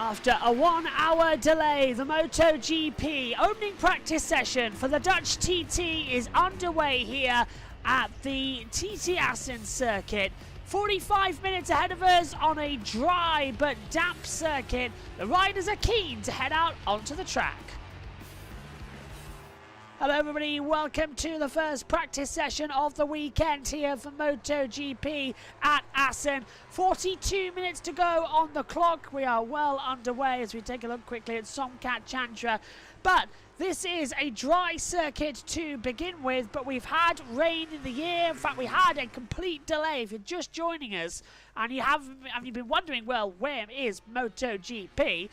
After a 1 hour delay, the MotoGP opening practice session for the Dutch TT is underway here at the TT Assen circuit. 45 minutes ahead of us on a dry but damp circuit. The riders are keen to head out onto the track. Hello everybody, welcome to the first practice session of the weekend here for MotoGP at Assen. 42 minutes to go on the clock. We are well underway as we take a look quickly at Somkat Chantra. But this is a dry circuit to begin with, but we've had rain in the year. In fact, we had a complete delay. If you're just joining us and you've been wondering, well, where is MotoGP?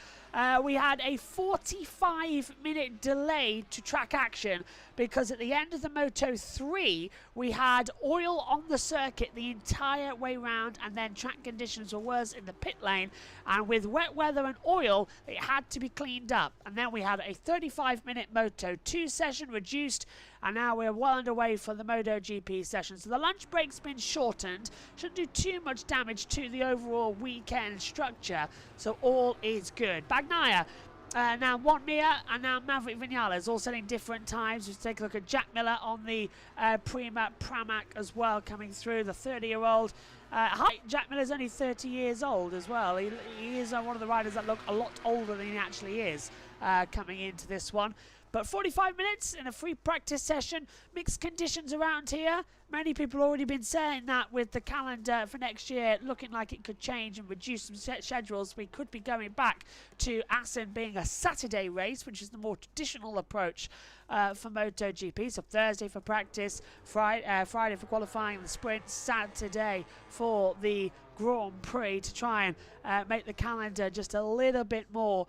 We had a 45-minute delay to track action because at the end of the Moto3, we had oil on the circuit the entire way round, and then track conditions were worse in the pit lane, and with wet weather and oil, it had to be cleaned up. And then we had a 35-minute Moto2 session reduced, and now we're well underway for the MotoGP session. So the lunch break's been shortened. Shouldn't do too much damage to the overall weekend structure, so all is good. Bagnaia, now Montmia and now Maverick Vinales all setting different times. Let's take a look at Jack Miller on the Prima Pramac as well, coming through, the 30-year-old. Jack Miller's only 30 years old as well. He is one of the riders that look a lot older than he actually is coming into this one. But 45 minutes in a free practice session, mixed conditions around here. Many people have already been saying that with the calendar for next year looking like it could change and reduce some schedules. We could be going back to Assen being a Saturday race, which is the more traditional approach for MotoGP. So Thursday for practice, Friday for qualifying, the sprint, Saturday for the Grand Prix to try and make the calendar just a little bit more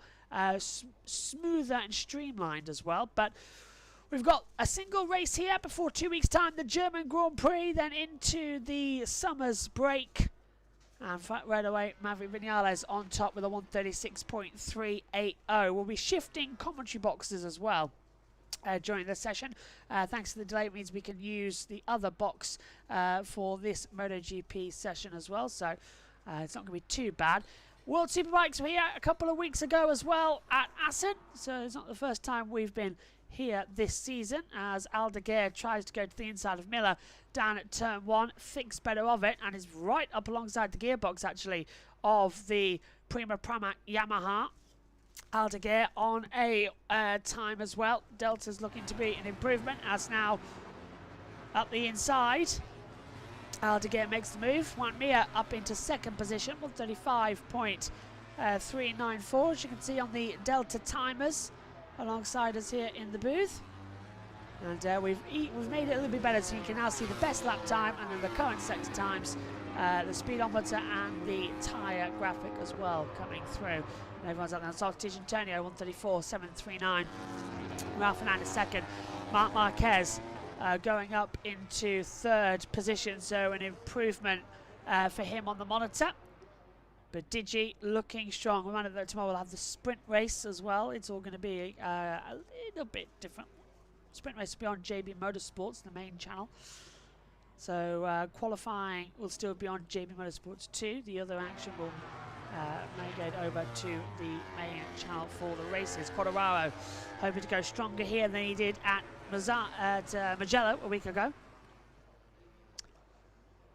smoother and streamlined as well. But we've got a single race here before 2 weeks time, the German Grand Prix, then into the summer's break, and right away Maverick Vinales on top with a 136.380. We'll be shifting commentary boxes as well during the session. Thanks to the delay, it means we can use the other box for this MotoGP session as well, so it's not going to be too bad. World Superbikes were here a couple of weeks ago as well at Assen, so it's not the first time we've been here this season, as Aldeguer tries to go to the inside of Miller down at turn 1, thinks better of it, and is right up alongside the gearbox actually of the Prima Pramac Yamaha. Aldeguer on a time as well. Delta's looking to be an improvement, as now up the inside Aldeguer makes the move. Montmia up into second position, 135.394, as you can see on the Delta timers alongside us here in the booth. And we've made it a little bit better, so you can now see the best lap time and then the current sector times, the speedometer and the tyre graphic as well coming through. And everyone's up there. Saltich Antonio 134.739. Ralph Fernandez second. Marc Marquez going up into third position, so an improvement for him on the monitor. But Digi looking strong. Remember that tomorrow we'll have the sprint race as well. It's all going to be a little bit different. Sprint race will be on JB Motorsports, the main channel. So qualifying will still be on JB Motorsports 2. The other action will navigate over to the main channel for the races. Quartararo hoping to go stronger here than he did at Mugello a week ago.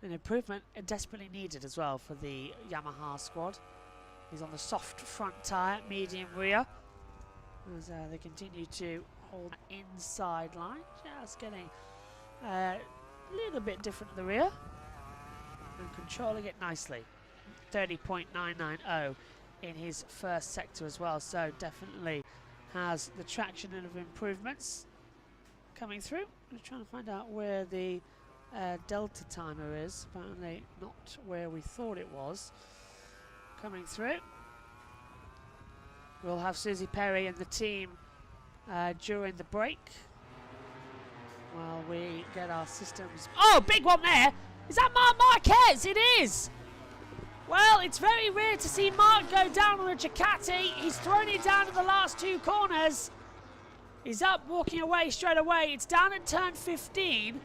An improvement desperately needed as well for the Yamaha squad. He's on the soft front tyre, medium rear, as they continue to hold inside line, just getting a little bit different at the rear and controlling it nicely. 30.990 in his first sector as well, so definitely has the traction and of improvements coming through. I'm just trying to find out where the Delta timer is. Apparently not where we thought it was. Coming through. We'll have Susie Perry and the team during the break while we get our systems. Oh, big one there! Is that Marc Marquez? It is! Well, it's very rare to see Marc go down on a Ducati. He's thrown it down to the last two corners. He's up, walking away straight away. It's down at turn 15.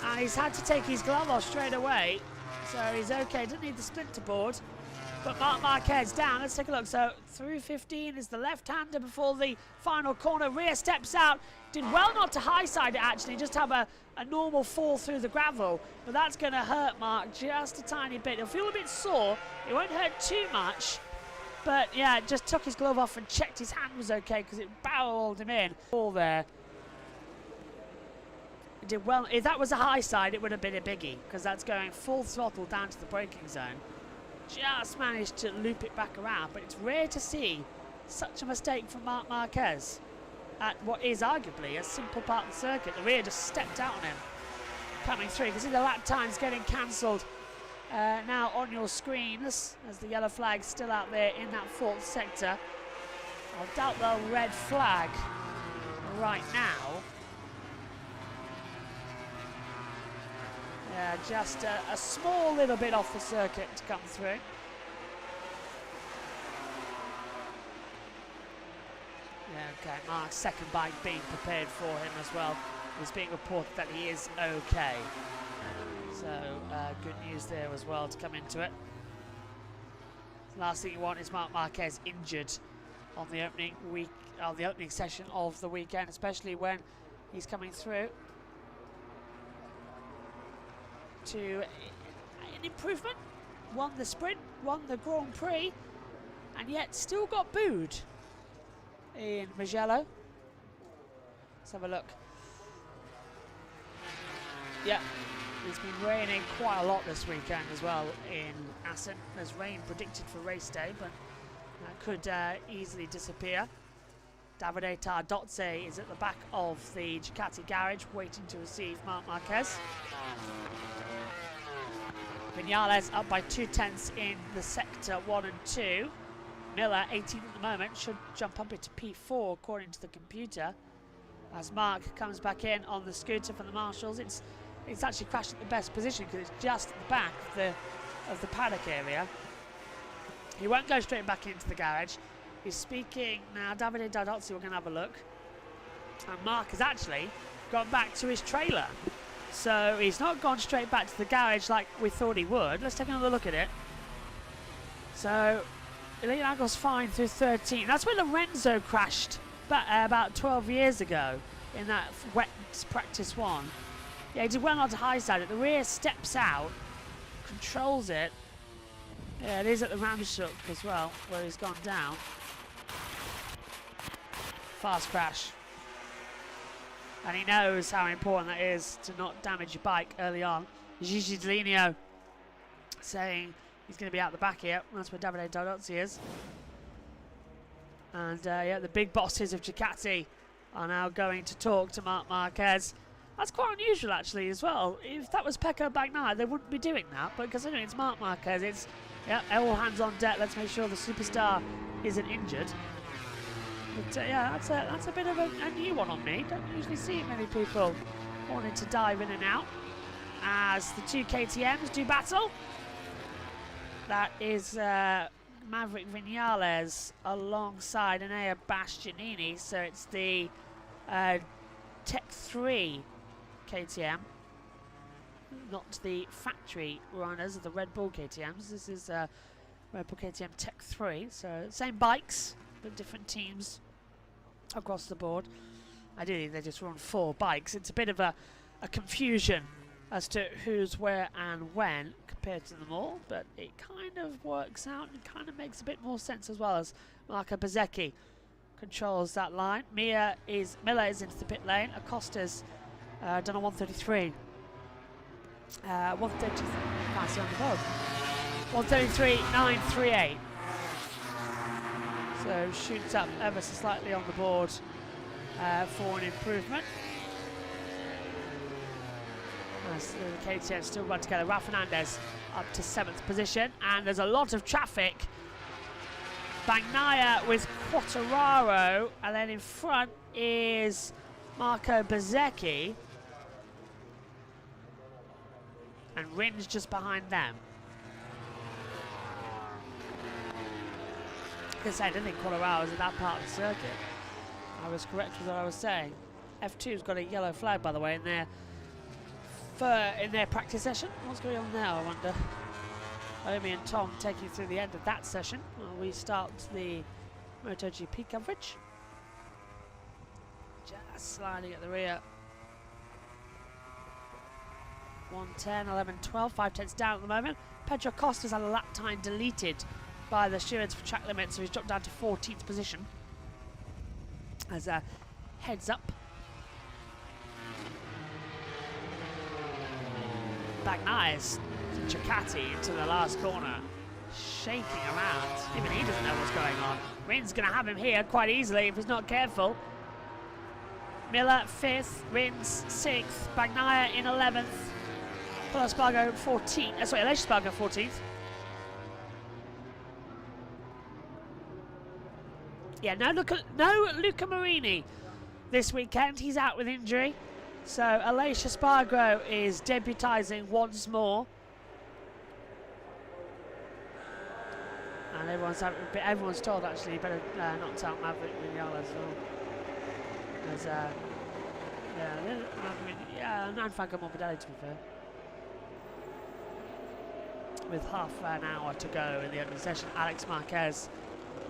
And he's had to take his glove off straight away. So he's okay, doesn't need the splinter board. But Marc Marquez down. Let's take a look. So through 15 is the left-hander before the final corner. Rear steps out. Did well not to high-side it, actually. Just have a normal fall through the gravel. But that's going to hurt Marc just a tiny bit. He'll feel a bit sore. It won't hurt too much. But, yeah, just took his glove off and checked his hand was okay because it barreled him in. All there. It did well. If that was a high side, it would have been a biggie because that's going full throttle down to the braking zone. Just managed to loop it back around, but it's rare to see such a mistake from Marc Marquez at what is arguably a simple part of the circuit. The rear just stepped out on him coming through. You can see the lap times getting cancelled now on your screens as the yellow flag's still out there in that fourth sector. I doubt they'll red flag right now. Yeah, just a small little bit off the circuit to come through. Yeah, okay, Marc's second bike being prepared for him as well. It's being reported that he is okay. So, good news there as well to come into it. The last thing you want is Marc Marquez injured on the opening session of the weekend, especially when he's coming through to an improvement, won the sprint, won the Grand Prix, and yet still got booed in Mugello. Let's have a look. Yeah, it's been raining quite a lot this weekend as well in Assen. There's rain predicted for race day, but that could easily disappear. Davide Tardozzi is at the back of the Ducati garage waiting to receive Marc Marquez. Vinales up by 2/10 in the sector 1 and 2. Miller, 18 at the moment, should jump up into P4 according to the computer. As Marc comes back in on the scooter from the Marshals, it's actually crashed at the best position because it's just at the back of the paddock area. He won't go straight back into the garage. He's speaking now. Davide Tardozzi, we're going to have a look. And Marc has actually gone back to his trailer. So he's not gone straight back to the garage like we thought he would. Let's take another look at it. So elite angle's fine through 13. That's where Lorenzo crashed about 12 years ago in that wet practice one. Yeah, he did well not to high side it. The rear steps out, controls it. Yeah, it is at the Ramshook as well, where he's gone down. Fast crash. And he knows how important that is to not damage your bike early on. Gigi Delineo saying he's going to be out the back here. That's where Davide Tardozzi is. And yeah, the big bosses of Ducati are now going to talk to Marc Marquez. That's quite unusual actually as well. If that was Pecco Bagnaia, they wouldn't be doing that. But considering it's Marc Marquez, it's all hands on deck. Let's make sure the superstar isn't injured. But yeah, that's a bit of a new one on me. Don't usually see many people wanting to dive in and out as the two KTMs do battle. That is Maverick Vinales alongside Enea Bastianini. So it's the Tech 3 KTM, not the factory runners of the Red Bull KTMs. This is Red Bull KTM Tech 3. So same bikes, but different teams across the board. Ideally, they just run 4 bikes. It's a bit of a confusion as to who's where and when compared to them all, but it kind of works out and kind of makes a bit more sense as well as Marco Bezzecchi controls that line. Miller is into the pit lane. Acosta's done a 133. 133. Can't see on the board. 133.938. So shoots up ever so slightly on the board for an improvement. As the KTM still run together. Rafa Fernandez up to 7th position, and there's a lot of traffic. Bagnaia with Quartararo, and then in front is Marco Bezzecchi, and Rins just behind them. Like I said, I didn't think Quartararo was in that part of the circuit. I was correct with what I was saying. F2's got a yellow flag, by the way, in their practice session. What's going on now, I wonder? Omi and Tom take you through the end of that session while we start the MotoGP coverage. Just sliding at the rear. 1:10, 11:12, 5/10 down at the moment. Pedro Costa's had a lap time deleted by the stewards for track limits, so he's dropped down to 14th position. As a heads up. Back nice. Ducati into the last corner. Shaking around. Even he doesn't know what's going on. Rins going to have him here quite easily if he's not careful. Miller 5th, Rins 6th, Bagnaia in 11th. Paul Espargaro 14th. Sorry, Aleix Espargaro 14th. Yeah, no Luca Marini this weekend. He's out with injury. So Aleix Espargaro is debutising once more. And everyone's told actually you better not tell Maverick Vinales as well. Because, and Franco Morbidelli, to be fair. With half an hour to go in the opening session, Alex Marquez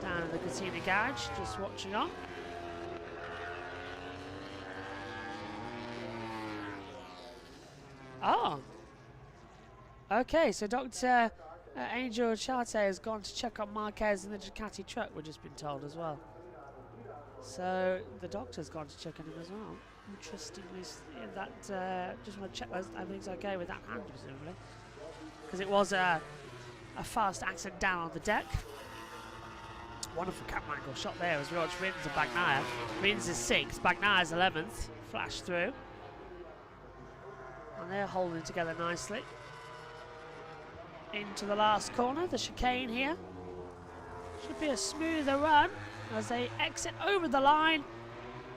down in the Casino garage, just watching on. Oh. Okay, so Dr. Angel Charte has gone to check on Marquez in the Ducati truck, we've just been told as well. So the doctor's gone to check on him as well. Interestingly, that just want to check everything's okay with that hand, presumably. Because it was a fast accident down on the deck. Wonderful camera angle shot there as we watch Rins and Bagnaia. Rins is 6th, Bagnaia is 11th. Flash through. And they're holding together nicely. Into the last corner, the chicane here. Should be a smoother run as they exit over the line.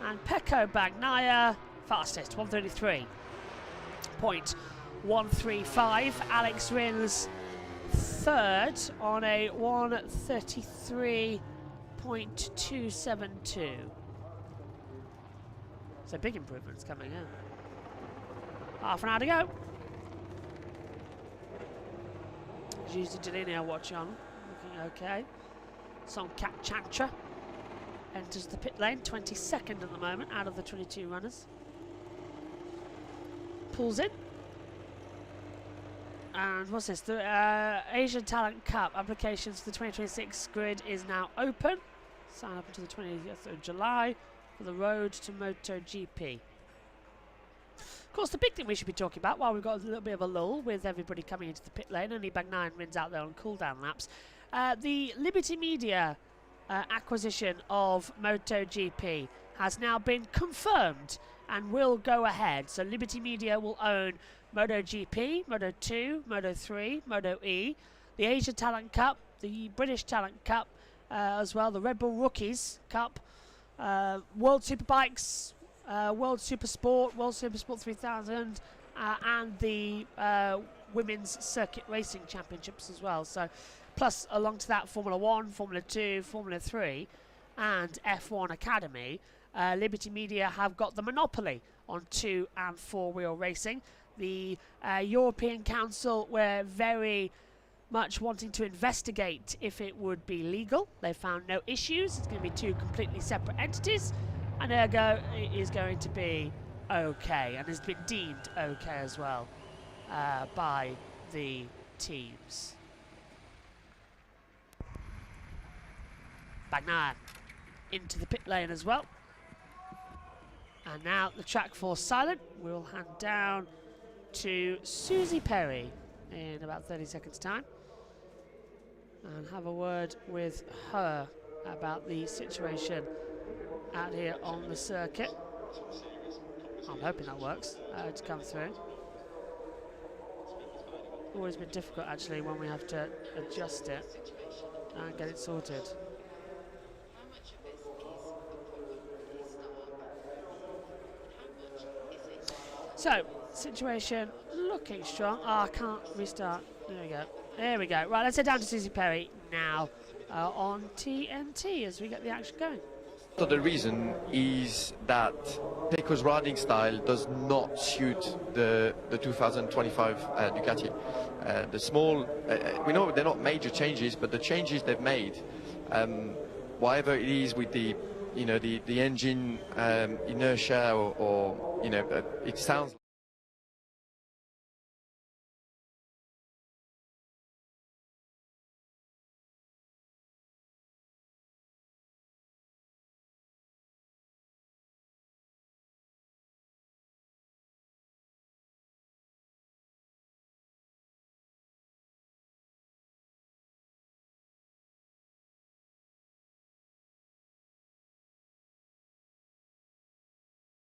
And Pecco Bagnaia, fastest, 133.135. Alex Rins, 3rd on a 133.272. So big improvements coming in. Half an hour to go. Giuseppe Dell'Ineo watching on, looking okay. Songkat Chantra enters the pit lane, 22nd at the moment out of the 22 runners. Pulls in. And what's this? The Asian Talent Cup applications for the 2026 grid is now open. Sign up until the 20th of July for the road to MotoGP. Of course, the big thing we should be talking about while we've got a little bit of a lull with everybody coming into the pit lane, only Bagnaia and Rins out there on cool-down laps, the Liberty Media acquisition of MotoGP has now been confirmed and will go ahead. So Liberty Media will own MotoGP, Moto2, Moto3, Moto-E, the Asia Talent Cup, the British Talent Cup, as well, the Red Bull Rookies Cup, World Superbikes, World Supersport, World Supersport 3000, and the Women's Circuit Racing Championships as well. So, plus along to that, Formula 1, Formula 2, Formula 3, and F1 Academy. Liberty Media have got the monopoly on 2- and 4-wheel racing. The European Council were very much wanting to investigate if it would be legal. They found no issues. It's going to be 2 completely separate entities. And ergo, it is going to be okay, and has been deemed okay as well by the teams. Bagnaia into the pit lane as well. And now the track force silent. We'll hand down to Susie Perry in about 30 seconds' time and have a word with her about the situation out here on the circuit. I'm hoping that works to come through. Always been difficult actually when we have to adjust it and get it sorted. So, situation looking strong. Oh, I can't restart. There we go. There we go. Right, let's head down to Susie Perry now on TNT as we get the action going. So the reason is that Pecco's riding style does not suit the 2025 Ducati. The small, we know they're not major changes, but the changes they've made, whatever it is with the, you know, the engine inertia or you know, it sounds.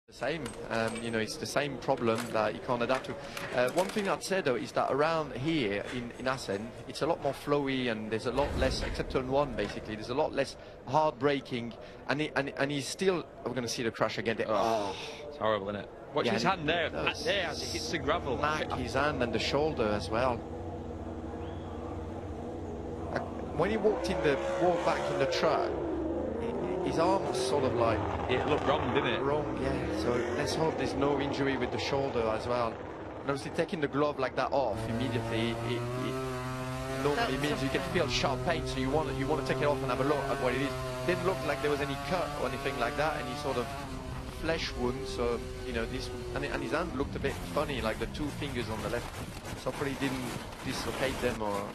The same, you know, it's the same problem that you can't adapt to. One thing I'd say though is that around here in Assen, it's a lot more flowy and there's a lot less, except turn one basically, there's a lot less hard braking, and he's still, we're going to see the crash again. Oh, it's horrible, isn't it? Watch his hand there, as he hits the gravel. Smack his hand and the shoulder as well. When he walked back in the track, his arm was sort of like... It looked wrong, didn't it? Wrong, yeah. So let's hope there's no injury with the shoulder as well. And obviously taking the glove like that off immediately, it normally means you can feel sharp pain, so you want to take it off and have a look at what it is. Didn't look like there was any cut or anything like that, any sort of flesh wound. So, you know, this, and his hand looked a bit funny, like the two fingers on the left. So probably didn't dislocate them or...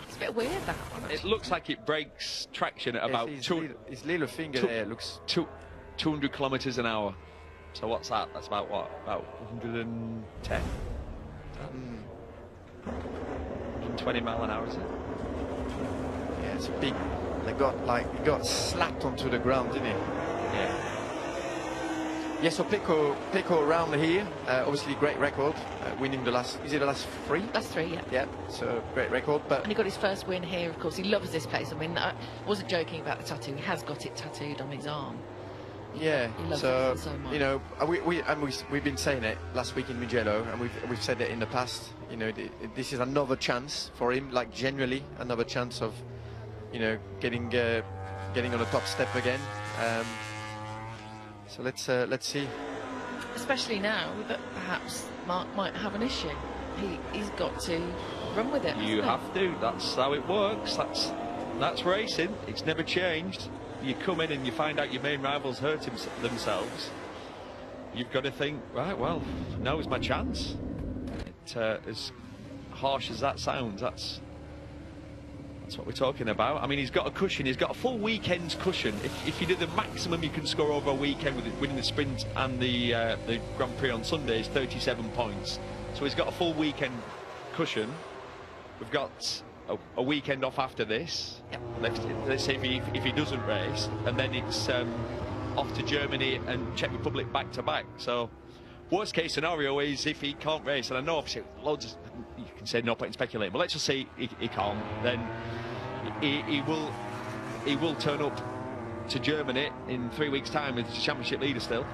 It's a bit weird, that one. It looks like it breaks traction at about his little finger there looks 200 kilometers an hour. So what's that? That's about what? About 110? 120 mile an hour, is it? Yeah, it's a big. He got slapped onto the ground, didn't he? Yeah. Yeah, so Pecco around here, obviously great record, winning the last, is it the last three? Last three, yeah. Yeah, so great record, but... And he got his first win here, of course. He loves this place. I mean, I wasn't joking about the tattoo. He has got it tattooed on his arm. Yeah, he loves so, it so much. You know, we've been saying it last week in Mugello, and we've said it in the past, you know, this is another chance for him, like genuinely another chance of, you know, getting on the top step again. So let's see. Especially now that perhaps Mark might have an issue. He's got to run with it. You have to. That's how it works. That's racing. It's never changed. You come in and you find out your main rivals hurt themselves. You've got to think, right, well, now is my chance. As harsh as that sounds, that's what we're talking about. I mean, he's got a cushion. He's got a full weekend's cushion. If you do the maximum you can score over a weekend with winning the sprint and the Grand Prix on Sunday is 37 points. So he's got a full weekend cushion. We've got a weekend off after this. Yep. Let's say if he doesn't race, and then it's off to Germany and Czech Republic back to back. So worst case scenario is if he can't race, and I know obviously loads of, you can say no point in speculating, but let's just say he can't, then he will turn up to Germany in 3 weeks' time as the championship leader still.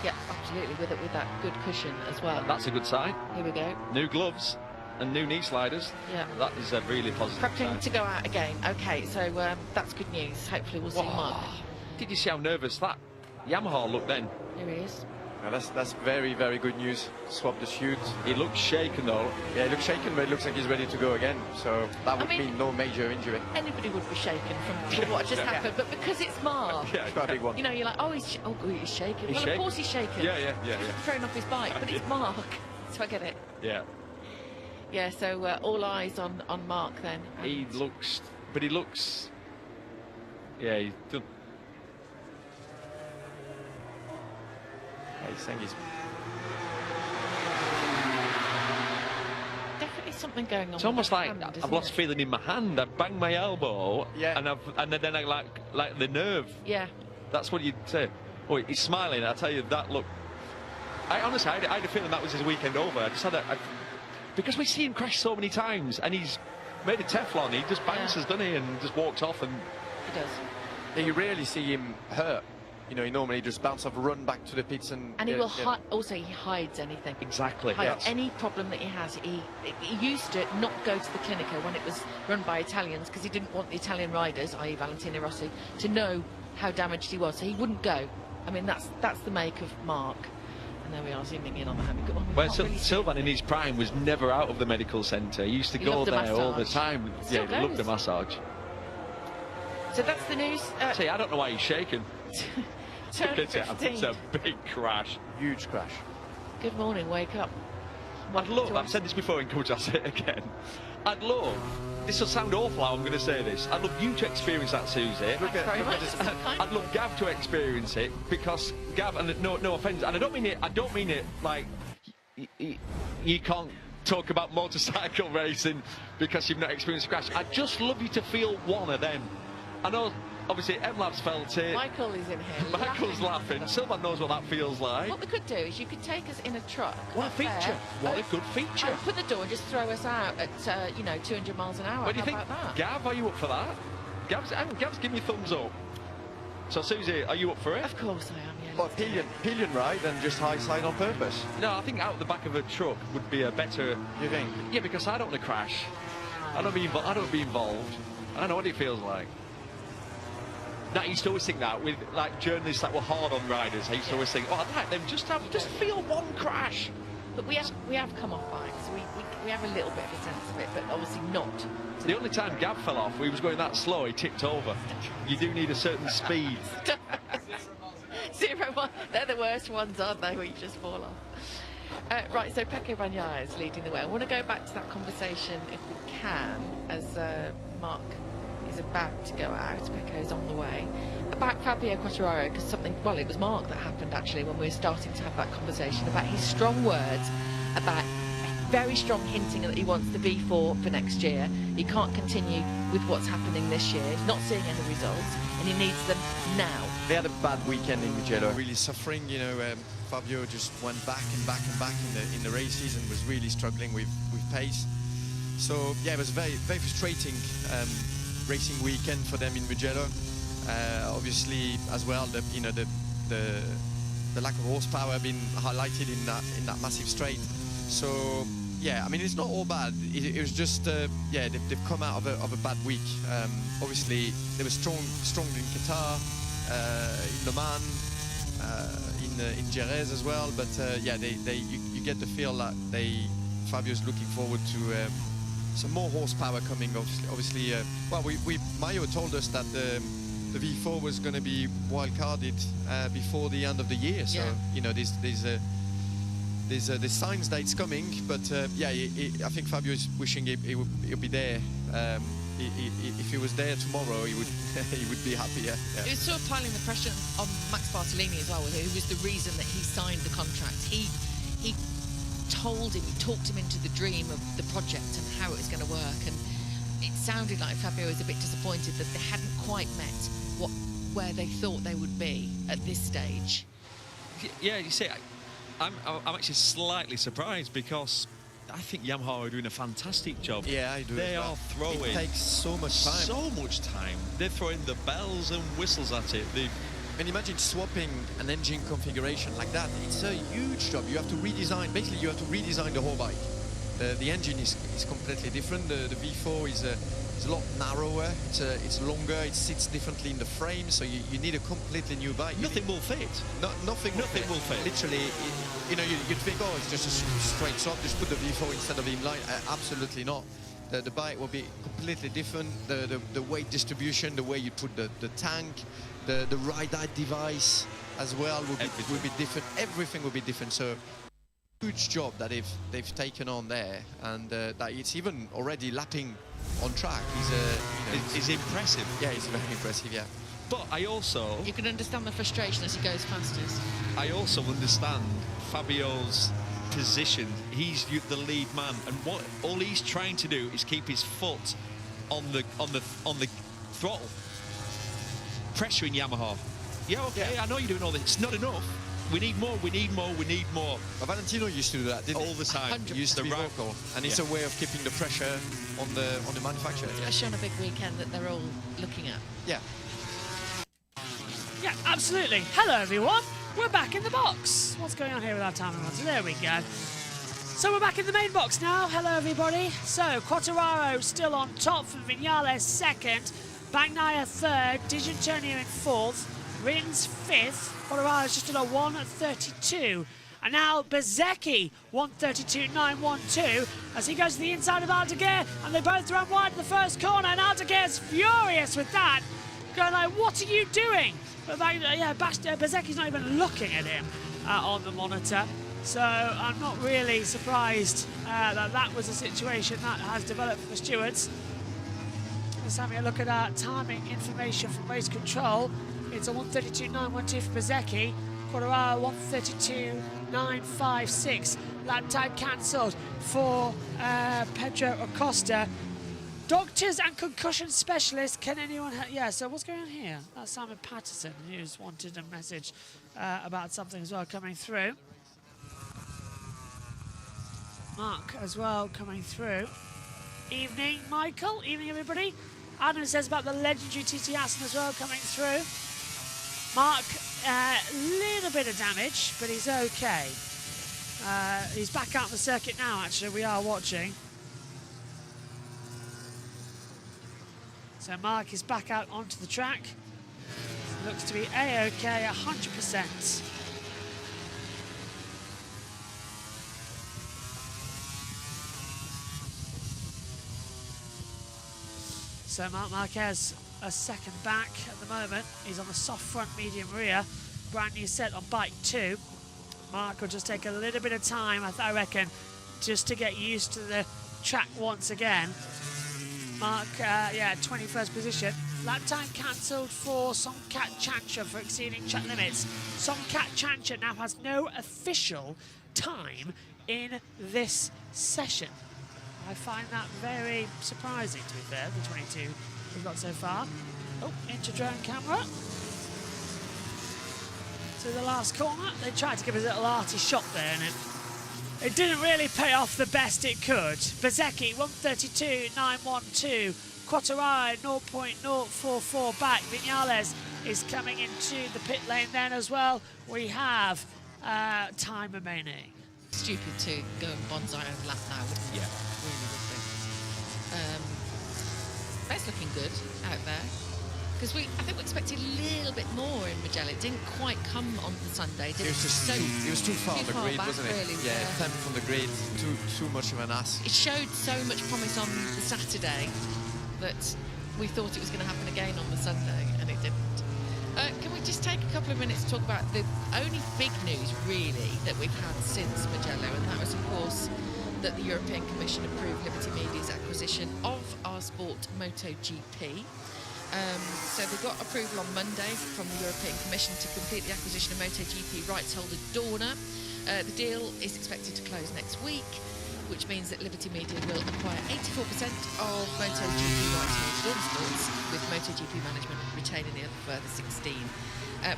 Yeah, absolutely, with that good cushion as well. That's a good sign. Here we go. New gloves and new knee sliders. Yeah, that is a really positive prepping sign. to go out again. Okay, so that's good news. Hopefully we'll see Mark. Did you see how nervous that Yamaha looked then? Here he is. Now that's very, very good news. Swap the chute. He looks shaken though. Yeah, he looks shaken, but it looks like he's ready to go again. So that would mean no major injury. Anybody would be shaken from what just happened, but because it's Mark, it's quite a big one. You know, you're like, oh, he's shaken. He's shaken. Of course he's shaken. Yeah. Thrown off his bike, but it's Mark. So I get it. Yeah. Yeah. So all eyes on Mark then. He looks. Yeah, he's done. He's saying he's definitely something going on. It's almost like hand, I've lost feeling in my hand. I banged my elbow, and then I like the nerve. Yeah, that's what you'd say. Oh, he's smiling. I tell you, that look. I honestly, I had a feeling that was his weekend over. I just had because we see him crash so many times, and he's made a Teflon. He just bounces, doesn't he, and just walks off. And he does. Yeah, you rarely see him hurt. You know, he normally just bounce off, run back to the pits, and he will also he hides anything. Exactly. Hides any problem that he has. He used to not go to the Clinico when it was run by Italians because he didn't want the Italian riders, i.e. Valentino Rossi, to know how damaged he was, so he wouldn't go. I mean, that's the make of Mark. And there we are, zooming in on the hand. Well, Sylvan in his prime was never out of the medical centre. He used to go there all the time. Yeah, he loved the massage. So that's the news. See, I don't know why he's shaking. It's a big crash. Huge crash. Good morning, wake up. I'd love, I've said this before in coach, I'll say it again. I'd love, this will sound awful how I'm going to say this, I'd love you to experience that, Susie. I'd love Gav to experience it, because Gav, and no offence, and I don't mean it like you can't talk about motorcycle racing because you've not experienced a crash. I'd just love you to feel one of them. I know, obviously, M-Lab's felt it. Michael is in here. Michael's laughing. Sylvan knows what that feels like. What we could do is you could take us in a truck. What a feature. What a good feature. And put the door and just throw us out at, you know, 200 miles an hour. What do you How think? about that? Gav, are you up for that? Gav's giving me thumbs up. So, Susie, are you up for it? Of course I am, yeah. What, pillion ride and just high side on purpose? No, I think out the back of a truck would be a better... You think? Yeah, because I don't want to crash. I don't want to be involved. I don't know what it feels like. I used to always think that with like journalists that were hard on riders. I used to always think, oh, I'd like them just feel one crash. But we have come off bikes. We have a little bit of a sense of it, but obviously not. The only time Gav fell off, he was going that slow, he tipped over. You do need a certain speed. 0-1. They're the worst ones, aren't they, where you just fall off. Right, so Pecco Bagnaia is leading the way. I want to go back to that conversation, if we can, as Mark is about to go out. Pecco's on the way. About Fabio Quartararo, because well, it was Mark that happened actually when we were starting to have that conversation about his strong words, about very strong hinting that he wants the V4 for next year. He can't continue with what's happening this year. He's not seeing any results, and he needs them now. They had a bad weekend in Mugello. Really suffering, you know. Fabio just went back and back and back in the races and was really struggling with pace. So yeah, it was very frustrating racing weekend for them in Mugello. Obviously, as well, the lack of horsepower being highlighted in that massive straight. So yeah, I mean, it's not all bad. It was just yeah, they've come out of a bad week. Obviously, they were strong in Qatar, in Le Mans, in Jerez as well. But yeah, you get the feel that Fabio's looking forward to some more horsepower coming. Obviously, well, Mayo told us that the V4 was going to be wild-carded before the end of the year. So you know, there's signs that it's coming. But yeah, I think Fabio is wishing he'll be there. If he was there tomorrow, he would be happier. Yeah. It was sort of piling the pressure on Max Bartolini as well, who was the reason that he signed the contract. He talked him into the dream of the project and how it was going to work, and it sounded like Fabio was a bit disappointed that they hadn't quite met where they thought they would be at this stage. Yeah, you see, I'm actually slightly surprised because I think Yamaha are doing a fantastic job. Yeah, I do. They are throwing. It takes so much time. So much time. They're throwing the bells and whistles at it. And imagine swapping an engine configuration like that. It's a huge job. You have to redesign. Basically, you have to redesign the whole bike. The engine is completely different. The V4 is a lot narrower. It's longer. It sits differently in the frame. So you need a completely new bike. Nothing will fit. Nothing will fit. Literally, you know, you'd think, oh, it's just a straight swap. Just put the V4 instead of inline. Absolutely not. The bike will be completely different. The weight distribution, the way you put the tank, the ride height device as well will be different. Everything will be different. So huge job that they've taken on there, and that it's even already lapping on track is impressive. Yeah, it's very impressive. Yeah. But you can understand the frustration as he goes fastest. I also understand Fabio's position. He's the lead man, and all he's trying to do is keep his foot on the throttle, pressuring Yamaha. Yeah, okay, yeah. I know you're doing all this. It's not enough. We need more. We need more. We need more. Valentino used to do that, didn't he? All the time. He used to be vocal, and it's a way of keeping the pressure on the manufacturer. Especially on a big weekend that they're all looking at. Yeah. Yeah, absolutely. Hello, everyone. We're back in the box. What's going on here with our timing runs? There we go. So we're back in the main box now. Hello, everybody. So Quartararo still on top for Viñales second. Bagnaia third, Dijantonio in fourth, Rins fifth, Colorado just did a 1:32. And now Bezecchi, 1:32.912, as he goes to the inside of Aldeguer, and they both run wide in the first corner, and Aldeguer's furious with that, going like, what are you doing? But Bezecchi's not even looking at him on the monitor, so I'm not really surprised that was a situation that has developed for the stewards. Just having a look at our timing information from race control. It's a 1:32.912 for Bezecchi. Quartararo 1:32.956. Lap time cancelled for Pedro Acosta. Doctors and concussion specialists, can anyone yeah, so what's going on here? That's Simon Patterson, who's wanted a message about something as well coming through. Mark as well coming through. Evening, Michael. Evening, everybody. Adam says about the legendary TT Assen as well coming through. Mark, little bit of damage, but he's okay. He's back out on the circuit now, actually. We are watching. So Mark is back out onto the track. Looks to be A-OK, 100%. So Marc Marquez a second back at the moment. He's on the soft front, medium rear. Brand new set on bike 2. Mark will just take a little bit of time, I reckon, just to get used to the track once again. Mark, yeah, 21st position. Lap time cancelled for Songkat Chantra for exceeding track limits. Songkat Chantra now has no official time in this session. I find that very surprising, to be fair, the 22 we've got so far. Oh, into drone camera. To the last corner. They tried to give us a little arty shot there, and it didn't really pay off the best it could. Bezecchi, 1:32.912. Quartararo, 0.044 back. Viñales is coming into the pit lane then as well. We have time remaining. Stupid to go and bonsai over lap now, wouldn't it? Yeah. Really would be. That's looking good out there. Because I think we expected a little bit more in Mugello. It didn't quite come on the Sunday, did it? It was too far on the grid, wasn't it? Really, yeah, 10 from the grid, too much of an ass. It showed so much promise on the Saturday that we thought it was going to happen again on the Sunday, and it didn't. Can we just take a couple of minutes to talk about the only big news, really, that we've had since Mugello, and that was, of course, that the European Commission approved Liberty Media's acquisition of our sport MotoGP. So they got approval on Monday from the European Commission to complete the acquisition of MotoGP rights holder Dorna. The deal is expected to close next week, which means that Liberty Media will acquire 84% of MotoGP rights holder Dorna Sports, with MotoGP management retaining the other further 16.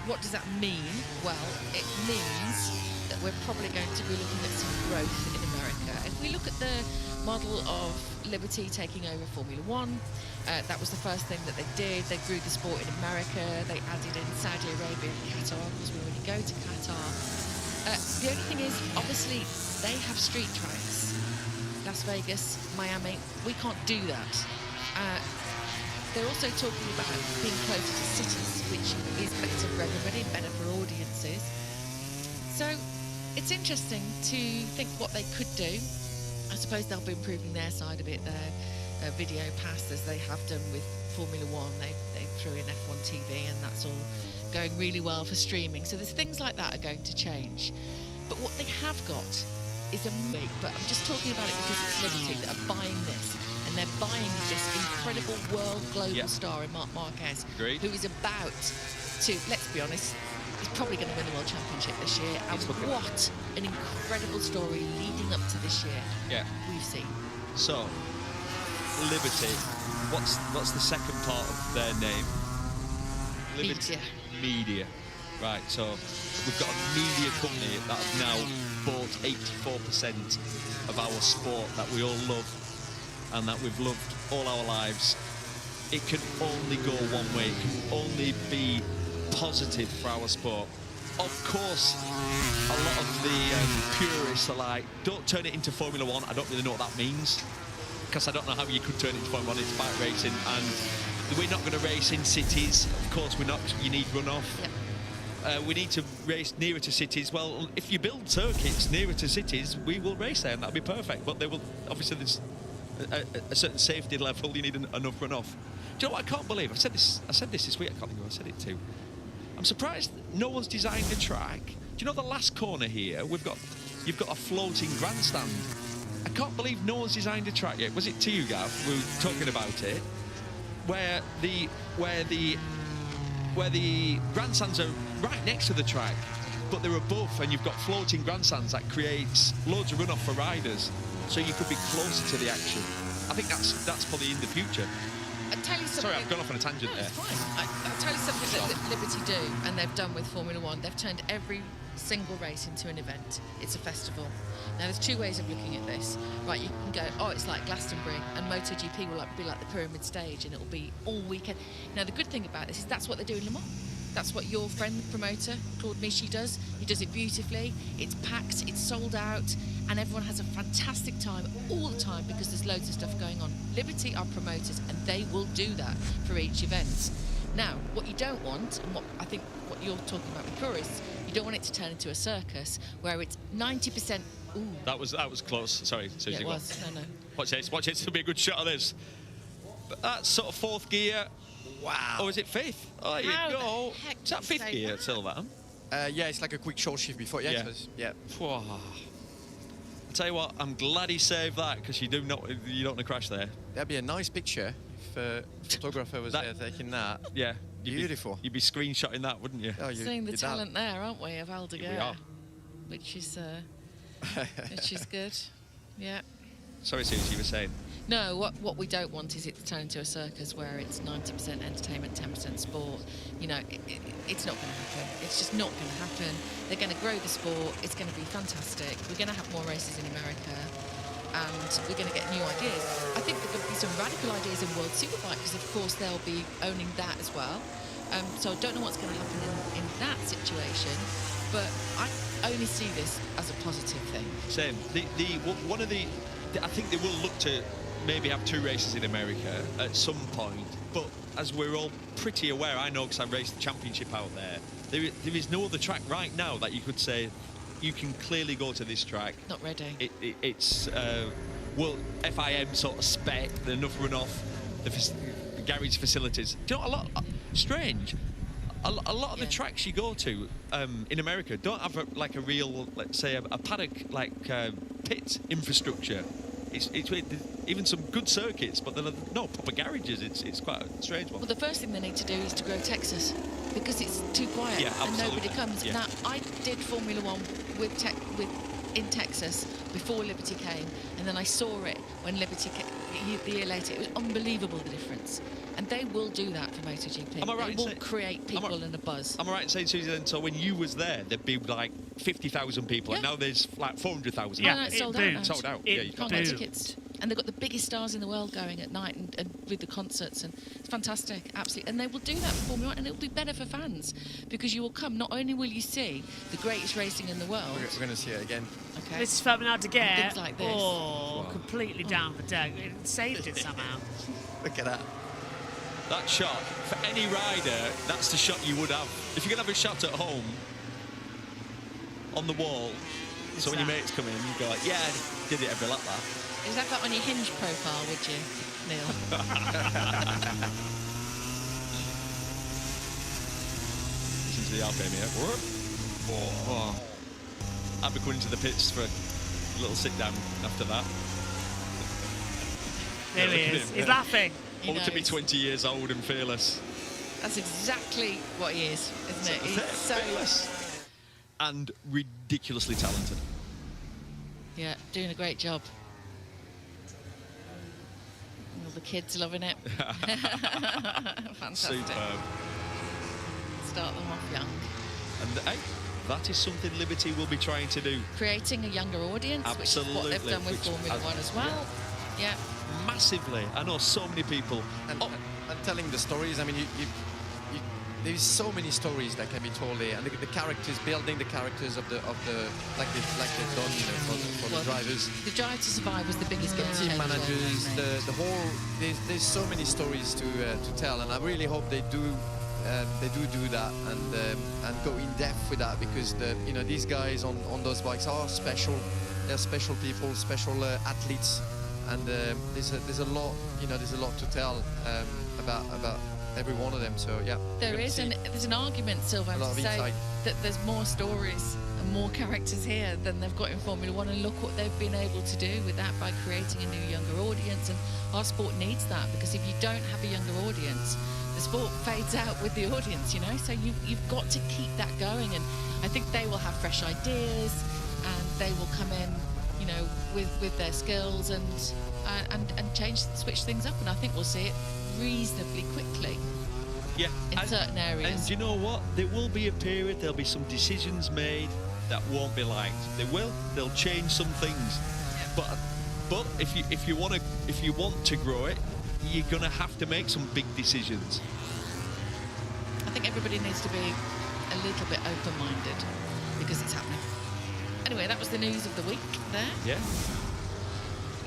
What does that mean? Well, it means that we're probably going to be looking at some growth in America. If we look at the model of Liberty taking over Formula One, that was the first thing that they did. They grew the sport in America. They added in Saudi Arabia and Qatar, because we already go to Qatar. The only thing is, obviously, they have street tracks. Las Vegas, Miami, we can't do that. They're also talking about being closer to cities, which is better for everybody, better for audiences. So it's interesting to think what they could do. I suppose they'll be improving their side of it, their video pass, as they have done with Formula One. They threw in F1 TV, and that's all going really well for streaming. So there's things like that are going to change. But what they have got is a make, but I'm just talking about it because it's Liberty that are buying this, and they're buying this incredible world global star in Marc Marquez, who is about to, let's be honest, he's probably going to win the World Championship this year. And what an incredible story leading up to this year we've seen. So, Liberty, what's the second part of their name? Liberty Media. Right, so we've got a media company that have now bought 84% of our sport that we all love and that we've loved all our lives. It can only go one way. It can only be positive for our sport. Of course, a lot of the purists are like, don't turn it into Formula One. I don't really know what that means, because I don't know how you could turn it into Formula One. It's bike racing, and we're not going to race in cities. Of course, we're not. You need runoff. Yep. We need to race nearer to cities. Well, if you build circuits nearer to cities, we will race there, and that'll be perfect. But they will obviously there's a certain safety level. You need enough runoff. Do you know what I can't believe? I said this this week. I can't think who I said it to. I'm surprised no one's designed a track. Do you know the last corner here? You've got a floating grandstand. I can't believe no one's designed a track yet. Was it to you, Gav? We were talking about it, where the grandstands are right next to the track, but they're above, and you've got floating grandstands that creates loads of runoff for riders, so you could be closer to the action. I think that's probably in the future. I'll tell you something. Sorry, I've gone off on a tangent there. It's fine. I'll tell you something that Liberty do, and they've done with Formula One. They've turned every single race into an event. It's a festival. Now, there's two ways of looking at this. Right, you can go, oh, it's like Glastonbury, and MotoGP will be like the pyramid stage, and it'll be all weekend. Now, the good thing about this is that's what they do in Le Mans. That's what your friend, the promoter, Claude Michi, does. He does it beautifully. It's packed, it's sold out, and everyone has a fantastic time all the time because there's loads of stuff going on. Liberty are promoters, and they will do that for each event. Now, what you don't want, and what I think what you're talking about with tourists, you don't want it to turn into a circus where it's 90%. Ooh. That was close. Sorry, Susie. Yeah, it was. No. Watch this. This will be a good shot of this. But that's sort of fourth gear. Wow. Or is it fifth? Oh, there you go. Is that fifth gear at Silverham? Yeah, it's like a quick short shift before. Yeah. Yeah. I'll tell you what, I'm glad he saved that because you don't want to crash there. That'd be a nice picture if a photographer was there taking that. Yeah. Beautiful. You'd be screenshotting that, wouldn't you? Oh, Seeing the talent there, aren't we, of Al de We are. which is good. Yeah. Sorry, Susie, you were saying. No, what we don't want is it to turn into a circus where it's 90% entertainment, 10% sport. You know, it's not going to happen. It's just not going to happen. They're going to grow the sport. It's going to be fantastic. We're going to have more races in America, and we're going to get new ideas. I think there could be some radical ideas in World Superbike because, of course, they'll be owning that as well. So I don't know what's going to happen in that situation, but I only see this as a positive thing. Same. I think they will look to maybe have two races in America at some point, but as we're all pretty aware, I know because I raced the championship out there is no other track right now that you could say you can clearly go to this track. Not ready. It's FIM sort of spec, enough runoff, the garage facilities. Do you know, strange, a lot of the tracks you go to in America don't have a real, let's say, a paddock pit infrastructure. It's even some good circuits, but there are no proper garages. It's quite a strange one. Well, the first thing they need to do is to grow Texas because it's too quiet and nobody comes. Yeah. Now, I did Formula One in Texas before Liberty came, and then I saw it when Liberty came the year later. It was unbelievable, the difference. And they will do that for MotoGP. Am I right they will create people and a buzz. Am I right in saying, Susie, then, so when you was there, there'd be like 50,000 people, and now there's like 400,000. Yeah, it's sold boomed. out. Sold out. It Yeah, you Can't can't. get tickets. And they've got the biggest stars in the world going at night and with the concerts, and it's fantastic, absolutely. And they will do that for Formula One, and it'll be better for fans because you will come. Not only will you see the greatest racing in the world. We're going to see it again. Okay. This is Fabian Al de Things like this. Completely down the deck. It saved it somehow. Look at that. That shot, for any rider, that's the shot you would have. If you're going to have a shot at home, on the wall, so when your mates come in, you go like, yeah, I did it every lap that. Is that on your Hinge profile, would you, Neil? Listen to the RPM here. Oh. I'll be going to the pits for a little sit down after that. There he is. He's laughing. He To be knows. 20 years old and fearless. That's exactly what he is, isn't it? He's so fearless. And ridiculously talented. Yeah, doing a great job. All the kids loving it. Fantastic. Superb. Start them off young. And hey, that is something Liberty will be trying to do. Creating a younger audience, Absolutely. which is what they've done with Formula One as well. Yeah. Massively. I know so many people. And telling the stories. I mean, there's so many stories that can be told there, and the characters, building the characters of the like they've done, you know, for the drivers. The Drive to Survive was the biggest The game team changer. managers, the whole. There's so many stories to tell, and I really hope they do that and go in depth with that, because these guys on those bikes are special. They're special people, special athletes, and there's a lot to tell about every one of them. So yeah, There is, and there's an argument, Sylvain, A lot to of say insight. that there's more stories and more characters here than they've got in Formula One, and look what they've been able to do with that by creating a new younger audience. And our sport needs that, because if you don't have a younger audience, the sport fades out with the audience, you know. So you've got to keep that going, and I think they will have fresh ideas, and they will come in, you know, with their skills and switch things up, and I think we'll see it reasonably quickly. Yeah, in certain areas. And do you know what? There will be a period, there'll be some decisions made that won't be liked. They'll change some things. But if you want to grow it, you're gonna have to make some big decisions. I think everybody needs to be a little bit open-minded, because it's happening. Anyway, that was the news of the week there. Yeah.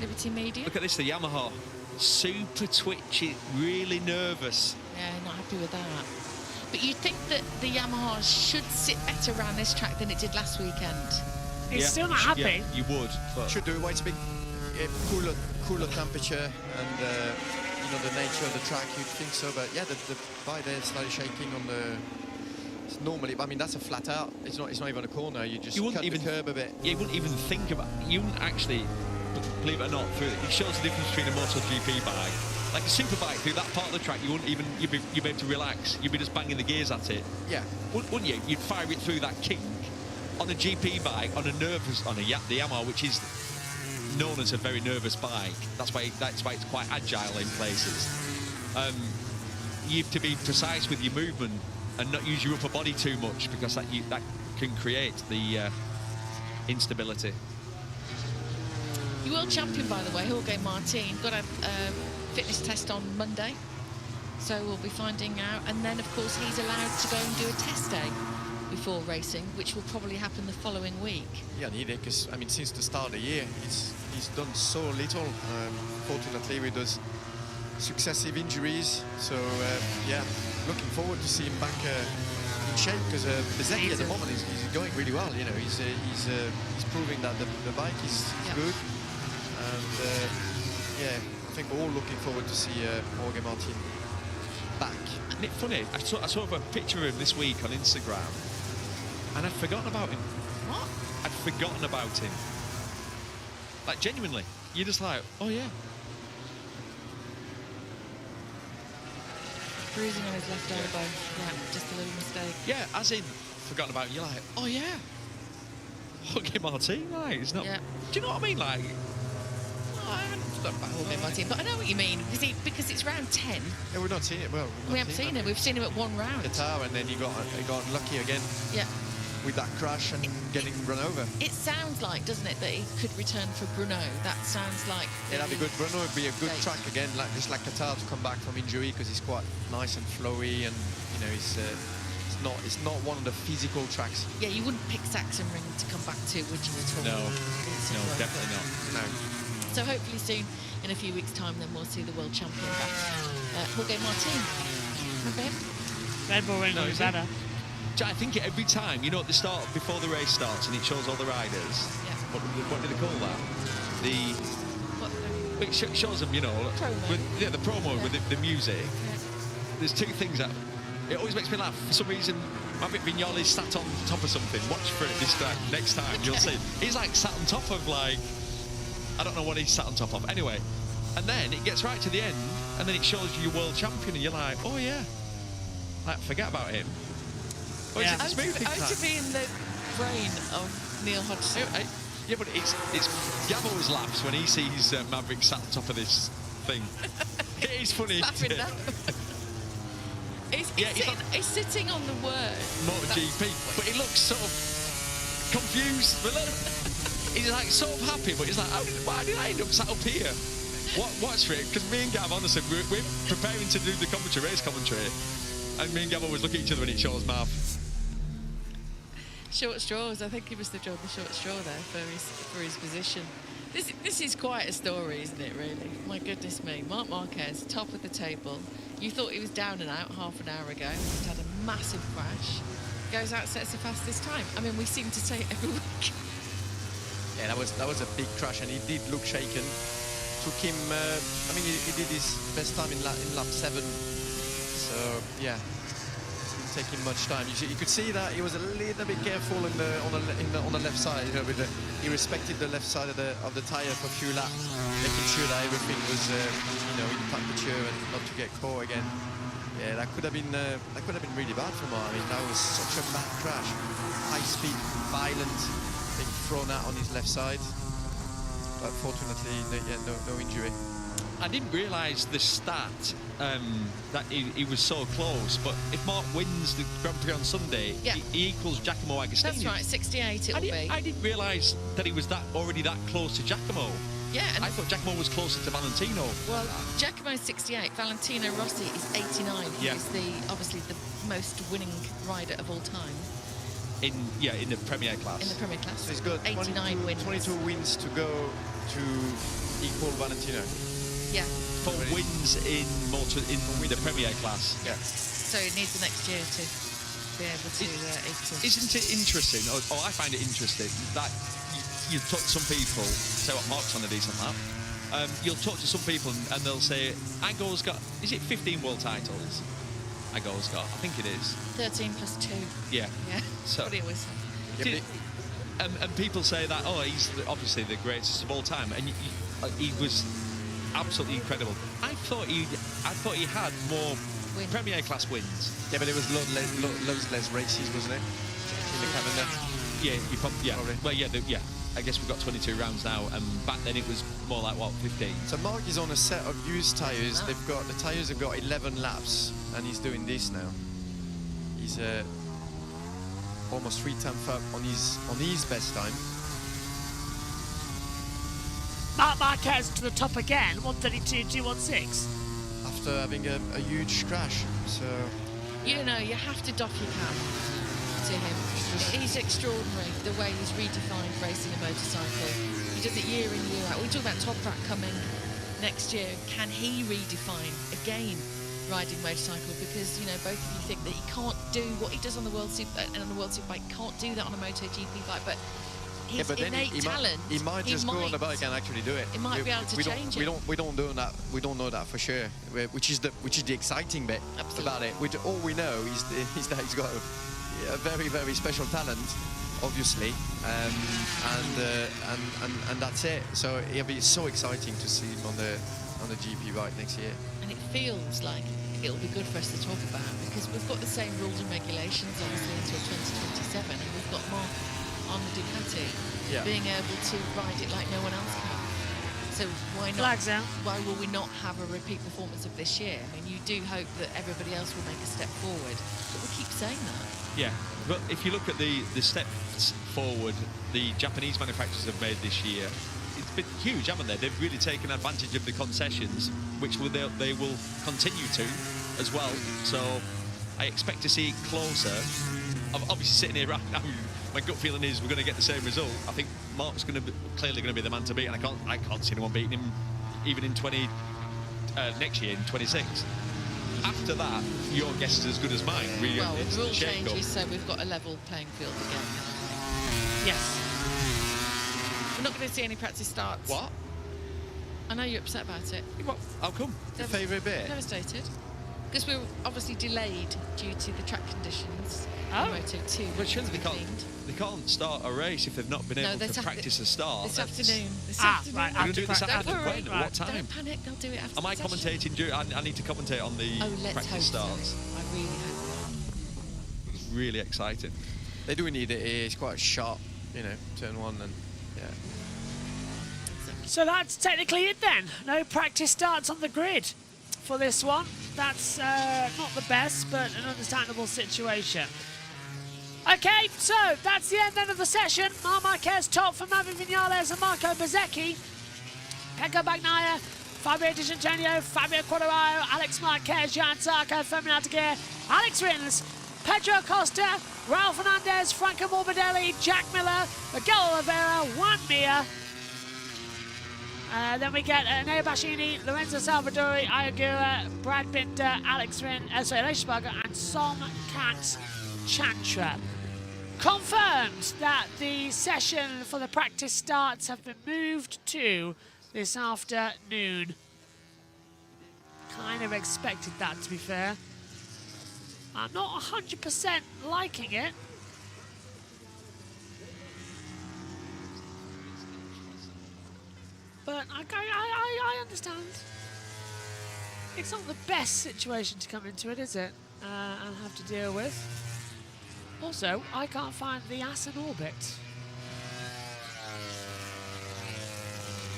Liberty Media. Look at this, the Yamaha. Super twitchy, really nervous. Yeah, not happy with that. But you'd think that the Yamaha should sit better around this track than it did last weekend. He's still not happy. Yeah, you would. But should do it. It's a big cooler temperature, and the nature of the track, you'd think so. But yeah, the bike there slightly shaking on the. Normally, I mean, that's a flat out. It's not even a corner. You just cut the curb a bit. You wouldn't even think about. You wouldn't actually. Believe it or not, it shows the difference between a MotoGP bike. Like a super bike, through that part of the track, you'd be able to relax. You'd be just banging the gears at it. Yeah. Wouldn't you? You'd fire it through that kink. On a GP bike, the Yamaha, which is known as a very nervous bike. That's why it's quite agile in places. You have to be precise with your movement and not use your upper body too much, because that can create the instability. Your world champion, by the way, Jorge Martin, got a fitness test on Monday, so we'll be finding out. And then, of course, he's allowed to go and do a test day before racing, which will probably happen the following week. Yeah, needed, because I mean, since the start of the year, he's done so little. Fortunately, with those successive injuries, so yeah, looking forward to see him back in shape, because Bezzecchi at the moment is going really well. You know, he's proving that the bike is good. And yeah, I think we're all looking forward to see Jorge Martin back. Isn't it funny? I saw a picture of him this week on Instagram, and I'd forgotten about him. What? I'd forgotten about him. Like, genuinely. You're just like, oh yeah. Bruising on his left elbow. Yeah, just a little mistake. Yeah, as in, forgotten about him. You're like, oh yeah. Jorge Martin, like, it's not... Yeah. Do you know what I mean? Like... I haven't forgotten about Jorge Martin, but I know what you mean, because it's round 10. Yeah, we've not seen it. Well, We haven't seen him. We've seen him at one round. Qatar, and then he got lucky again. Yeah. With that crash and getting run over. It sounds like, doesn't it, that he could return for Brno. That sounds like... Yeah, that'd be good. Brno would be a good track again, just like Qatar, to come back from injury, because he's quite nice and flowy, and it's not one of the physical tracks. Yeah, you wouldn't pick Sachsenring to come back to, would you, at all? No, definitely not. No. So hopefully soon, in a few weeks' time, then we'll see the world champion back. Jorge Martin. Remember him? Red Bull will be better. I think every time, at the start, before the race starts, and it shows all the riders. Yeah. What do they call that? It shows them, Promo. The promo with the music. Yeah. There's two things that it always makes me laugh. For some reason, Maverick Vignali's sat on top of something. Watch for it this time. Next time, you'll see. He's like sat on top of, like, I don't know what he's sat on top of. Anyway, and then it gets right to the end, and then it shows you your world champion, and you're like, oh yeah, like, forget about him. But Yeah. it's smooth things To be in the brain of Neil Hodgson. Yeah, but it's Gav always laughs when he sees Maverick sat on top of this thing. It is funny. Laughing now. He's sitting on the word. MotoGP, but he looks sort of confused. He's like sort of happy, but he's like, why did I end up sat up here? Watch for it, because me and Gav, honestly, we're preparing to do the race commentary, And me and Gabbo was looking at each other and it showed his mouth. Short straws. I think he must have drawn the short straw there for his position. This is quite a story, isn't it, really? My goodness me. Marc Marquez, top of the table. You thought he was down and out half an hour ago. He'd had a massive crash. Goes out, sets the fastest time. I mean, we seem to say it every week. Yeah, that was a big crash, and he did look shaken. Took him, I mean, he did his best time in lap 7. So, yeah, it didn't take him much time. You could see that he was a little bit careful on the left side. You know, he respected the left side of the tire for a few laps, making sure that everything was, you know, in temperature and not to get caught again. Yeah, that could have been really bad for Marc. I mean, that was such a bad crash. High speed, violent, being thrown out on his left side. But fortunately, no injury. I didn't realise the stat that he was so close, but if Marc wins the Grand Prix on Sunday, yeah, he equals Giacomo Agostini. That's right, 68 it'll be. I didn't realise that he was already that close to Giacomo. Yeah, and I thought Giacomo was closer to Valentino. Well, Giacomo's 68, Valentino Rossi is 89. Yeah. He's obviously the most winning rider of all time. In the Premier class. In the Premier class. So he's got 89 wins. 22 wins to go to equal Valentino. Yeah. For wins in the Premier class. Yeah. So it needs the next year to be able to equal. Isn't it interesting, or I find it interesting, that you talk to some people, say what Marc's on a decent lap, you'll talk to some people and they'll say, Ago's got, is it 15 world titles? Ago's got, I think it is. 13 plus 2. Yeah. Yeah, So, what he always said. And people say that, oh, he's obviously the greatest of all time, and he was absolutely incredible. I thought he had more Premier class wins. Yeah, but it was loads less races, wasn't it? In the calendar. Yeah, Probably. Well, yeah. I guess we've got 22 rounds now, and back then it was more like, what, 15? So Marc is on a set of used tyres. The tyres have got 11 laps, and he's doing this now. He's almost 3 times up on his best time. Marc Marquez to the top again, 132.216. After having a huge crash, so... You know, you have to doff your cap to him. He's extraordinary, the way he's redefined racing a motorcycle. He does it year in, year out. We talk about Toprak coming next year. Can he redefine, again, riding motorcycle? Because, you know, both of you think that he can't do what he does on the World Super bike, can't do that on a MotoGP bike, but his innate talent, he might just go on the bike and actually do it. He might be able to change it. We don't know that. We don't know that for sure. Which is the exciting bit about it. All we know is that he's got a very, very special talent, obviously, and that's it. So it'll be so exciting to see him on the GP bike next year. And it feels like it'll be good for us to talk about, because we've got the same rules and regulations obviously until 2027, and we've got Marc on the Ducati being able to ride it like no one else can. So why not? Flags out. Why will we not have a repeat performance of this year? I mean, you do hope that everybody else will make a step forward, but we keep saying that. Yeah, but if you look at the steps forward the Japanese manufacturers have made this year, it's been huge, haven't they? They've really taken advantage of the concessions, which they will continue to as well. So I expect to see it closer. I'm obviously sitting here right now, my gut feeling is we're going to get the same result. I think Marc's clearly going to be the man to beat, and I can't see anyone beating him even in next year in 26. After that, your guess is as good as mine. Really, well, the rule changes, so we've got a level playing field again. Yes. We're not going to see any practice starts. What? I know you're upset about it. What? How come? Your favourite bit? Devastated. Because we were obviously delayed due to the track conditions. Oh. Moto2. But surely they can't start a race if they've not been able to practice a start. This afternoon. Right. We're going to do this after. Don't worry. What time? Don't panic. They'll do it after. Am I commentating? I need to commentate on the practice starts. So. I really hope. It's really exciting. They do need it. It's quite sharp, you know, turn one, and yeah. So that's technically it then. No practice starts on the grid for this one. That's not the best, but an understandable situation. Okay, so that's the end then of the session. Marc Marquez top for Maverick Vinales and Marco Bezzecchi. Pecco Bagnaia, Fabio Di Giannantonio, Fabio Quartararo, Alex Marquez, Jan Zarco, Fermin Aldeguer, Alex Rins, Pedro Acosta, Raul Fernandez, Franco Morbidelli, Jack Miller, Miguel Oliveira, Juan Mir. Then we get Neo Bashini, Lorenzo Salvadori, Ayagura, Brad Binder, Alex Rin, Aleix Spargo, and Som Kat Chantra. Confirmed that the session for the practice starts have been moved to this afternoon. Kind of expected that, to be fair. I'm not 100% liking it. But I understand. It's not the best situation to come into it, is it? I'll have to deal with. Also, I can't find the Assen orbit.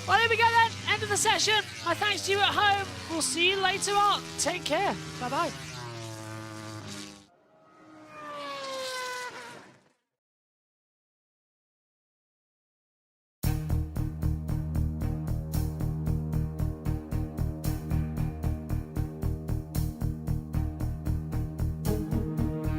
Well, here we go then. End of the session. My thanks to you at home. We'll see you later on. Take care. Bye-bye.